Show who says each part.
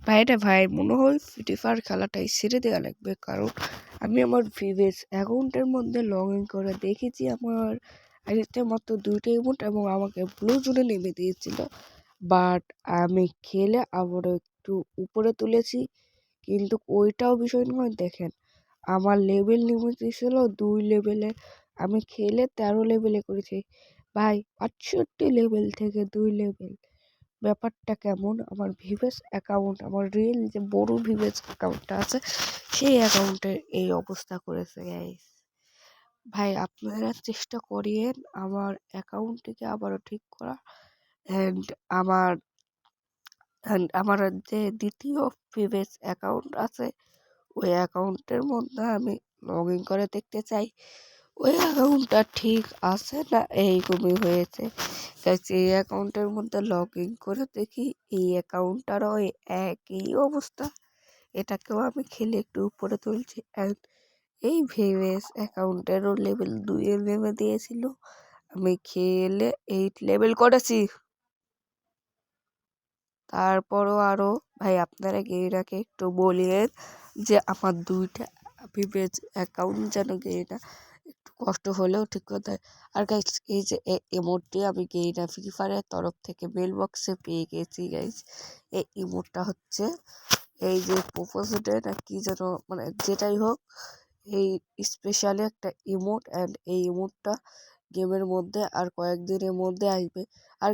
Speaker 1: ভাইরে ভাই মনে হয় ফ্রি ফায়ার খেলাটাই ছেড়ে দেওয়া লাগবে, কারণ আমি আমার প্রিভিয়াস অ্যাকাউন্টের মধ্যে লগ ইন করে দেখেছি আমার আইডিতে মাত্র 2টা ইমোট এবং আমাকে ব্লু জোনে নেমে দিয়েছিল। বাট আমি খেলে আবারও একটু উপরে তুলেছি, কিন্তু ওইটাও বিষয় নয়। দেখেন আমার লেভেল নেমে দিয়েছিল 2 লেভেলে, আমি খেলে 13 লেভেলে করেছি। ভাই 65 লেভেল থেকে 2 লেভেল, ব্যাপারটা কেমন? আমার ভিভেস অ্যাকাউন্ট, আমার রিয়েল যে বড় ভিভেস অ্যাকাউন্টটা আছে সেই অ্যাকাউন্টের এই অবস্থা করেছে গাইস। ভাই আপনারা চেষ্টা করিয়েন আমার অ্যাকাউন্টটিকে আবারও ঠিক করা। অ্যান্ড আমার আমার যে দ্বিতীয় ভিভেস অ্যাকাউন্ট আছে ওই অ্যাকাউন্টের মধ্যে আমি লগ ইন করে দেখতে চাই ওই অ্যাকাউন্টটা ঠিক আছে না এইরকমই হয়েছে। গাইস এই অ্যাকাউন্টের মধ্যে লগ ইন করে দেখি এই অ্যাকাউন্টটারও ওই একই অবস্থা, এটাকেও আমি খেলে একটু উপরে তুলছি। অ্যান্ড এই ভিভেস অ্যাকাউন্টেরও লেভেল 2 এর নেমে দিয়েছিল, আমি খেলে 8 লেভেল করেছি। তারপরও আরও ভাই আপনারা গেরিনাকে একটু বলিয়েন যে আমার 2টা ভিভেস অ্যাকাউন্ট যেন গেরিনা একটু কষ্ট হলেও ঠিক করে দেয়। আর গাইস এই যে ইমোটটি আমি গেরিনা ফ্রি ফায়ারের তরফ থেকে মেল বক্সে পেয়ে গেছি গাইস। এই ইমোটটা হচ্ছে এই যে প্রপোজডে না কি যেন, মানে যেটাই হোক, এই স্পেশালি একটা ইমোট। অ্যান্ড এই ইমোটটা গেমের মধ্যে আর কয়েকদিনের মধ্যে আসবে। আর